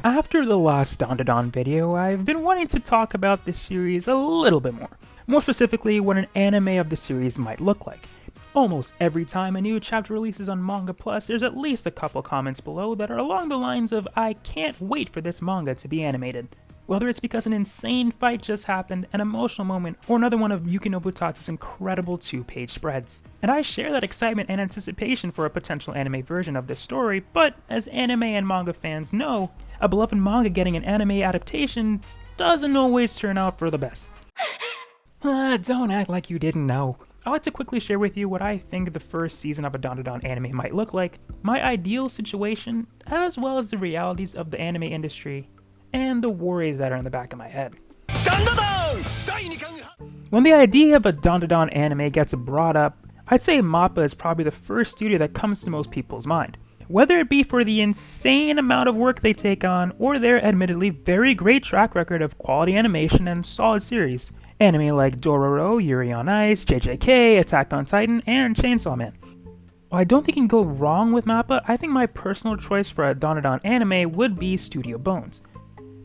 After the last DANDADAN video, I've been wanting to talk about this series a little bit more. More specifically, what an anime of the series might look like. Almost every time a new chapter releases on Manga Plus, there's at least a couple comments below that are along the lines of "I can't wait for this manga to be animated." Whether it's because an insane fight just happened, an emotional moment, or another one of Yuki Nobutatsu's incredible 2-page spreads. And I share that excitement and anticipation for a potential anime version of this story, but as anime and manga fans know, a beloved manga getting an anime adaptation doesn't always turn out for the best. Don't act like you didn't know. I'd like to quickly share with you what I think the first season of a DANDADAN anime might look like, my ideal situation, as well as the realities of the anime industry, and the worries that are in the back of my head. When the idea of a DANDADAN anime gets brought up, I'd say MAPPA is probably the first studio that comes to most people's mind. Whether it be for the insane amount of work they take on, or their admittedly very great track record of quality animation and solid series. Anime like Dororo, Yuri on Ice, JJK, Attack on Titan, and Chainsaw Man. While I don't think you can go wrong with MAPPA, I think my personal choice for a DANDADAN anime would be Studio Bones.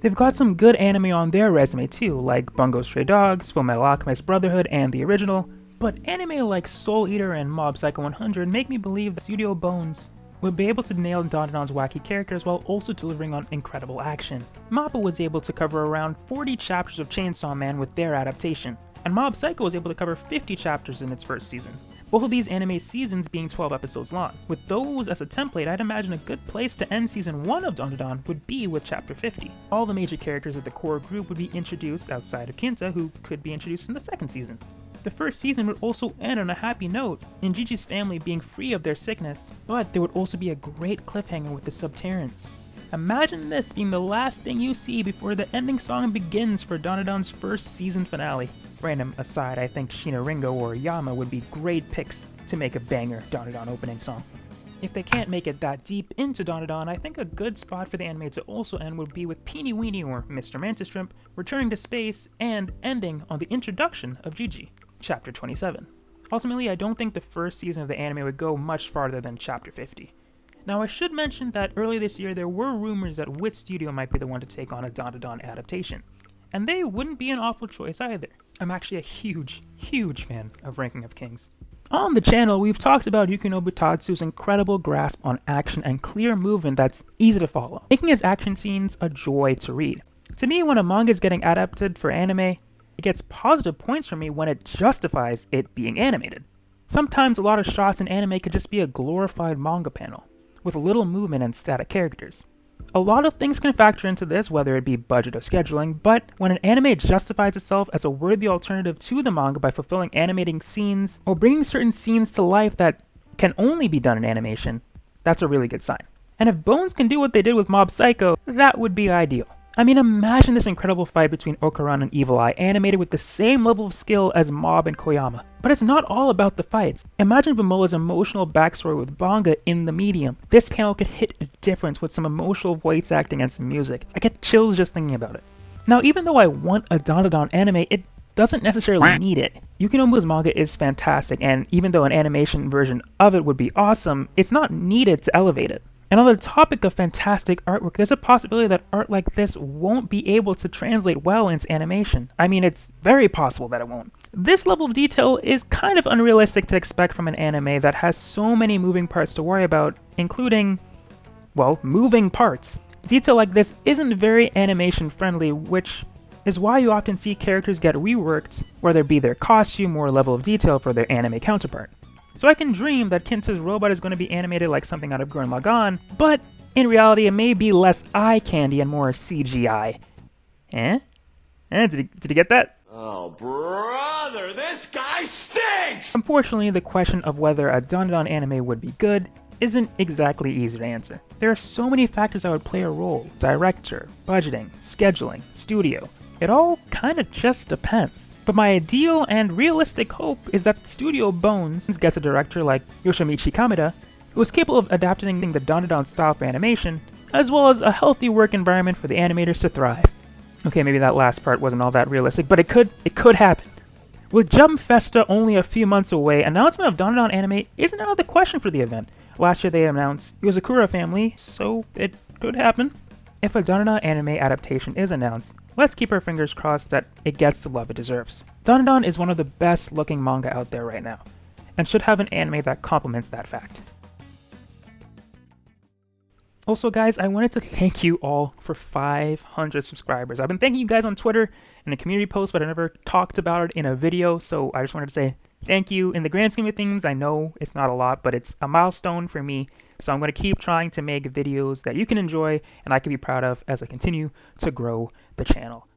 They've got some good anime on their resume too, like Bungo Stray Dogs, Fullmetal Alchemist Brotherhood, and the original, but anime like Soul Eater and Mob Psycho 100 make me believe that Studio Bones would be able to nail DANDADAN's wacky characters while also delivering on incredible action. MAPPA was able to cover around 40 chapters of Chainsaw Man with their adaptation, and Mob Psycho was able to cover 50 chapters in its first season. Both of these anime seasons being 12 episodes long. With those as a template, I'd imagine a good place to end season 1 of DANDADAN would be with chapter 50. All the major characters of the core group would be introduced outside of Kinta, who could be introduced in the second season. The first season would also end on a happy note, in Gigi's family being free of their sickness, but there would also be a great cliffhanger with the Subterrans. Imagine this being the last thing you see before the ending song begins for DANDADAN's first season finale. Random aside, I think Shina Ringo or Yama would be great picks to make a banger DANDADAN opening song. If they can't make it that deep into DANDADAN, I think a good spot for the anime to also end would be with Peeny Weeny or Mr. Mantis Shrimp returning to space and ending on the introduction of Gigi, Chapter 27. Ultimately, I don't think the first season of the anime would go much farther than Chapter 50. Now, I should mention that early this year there were rumors that which studio might be the one to take on a DANDADAN adaptation, and they wouldn't be an awful choice either. I'm actually a huge fan of Ranking of Kings. On the channel, we've talked about Yuki Nobutatsu's incredible grasp on action and clear movement that's easy to follow, making his action scenes a joy to read. To me, when a manga is getting adapted for anime, it gets positive points from me when it justifies it being animated. Sometimes a lot of shots in anime could just be a glorified manga panel, with little movement and static characters. A lot of things can factor into this, whether it be budget or scheduling, but when an anime justifies itself as a worthy alternative to the manga by fulfilling animating scenes or bringing certain scenes to life that can only be done in animation, that's a really good sign. And if Bones can do what they did with Mob Psycho, that would be ideal. I mean, imagine this incredible fight between Okuran and Evil Eye animated with the same level of skill as Mob and Koyama. But it's not all about the fights. Imagine Vimola's emotional backstory with Banga in the medium. This panel could hit a difference with some emotional voice acting and some music. I get chills just thinking about it. Now, even though I want a DANDADAN anime, it doesn't necessarily need it. Yuki Nobu's manga is fantastic, and even though an animation version of it would be awesome, it's not needed to elevate it. And on the topic of fantastic artwork, there's a possibility that art like this won't be able to translate well into animation. I mean, it's very possible that it won't. This level of detail is kind of unrealistic to expect from an anime that has so many moving parts to worry about, including, well, moving parts. Detail like this isn't very animation friendly, which is why you often see characters get reworked, whether it be their costume or level of detail for their anime counterpart. So I can dream that Kinta's robot is going to be animated like something out of Gurren Lagann, but in reality it may be less eye candy and more CGI. Did you get that? Oh, brother, this guy stinks! Unfortunately, the question of whether a DANDADAN anime would be good isn't exactly easy to answer. There are so many factors that would play a role: director, budgeting, scheduling, studio. It all kinda just depends. But my ideal and realistic hope is that Studio Bones gets a director like Yoshimichi Kameda, who is capable of adapting the DANDADAN style for animation, as well as a healthy work environment for the animators to thrive. Okay, maybe that last part wasn't all that realistic, but it could happen. With Jump Festa only a few months away, announcement of DANDADAN anime isn't out of the question for the event. Last year they announced Yozakura Family, so it could happen. If a DANDADAN anime adaptation is announced, let's keep our fingers crossed that it gets the love it deserves. DANDADAN is one of the best looking manga out there right now, and should have an anime that complements that fact. Also guys, I wanted to thank you all for 500 subscribers. I've been thanking you guys on Twitter in a community post, but I never talked about it in a video, so I just wanted to say thank you. In the grand scheme of things, I know it's not a lot, but it's a milestone for me, so I'm going to keep trying to make videos that you can enjoy and I can be proud of as I continue to grow the channel.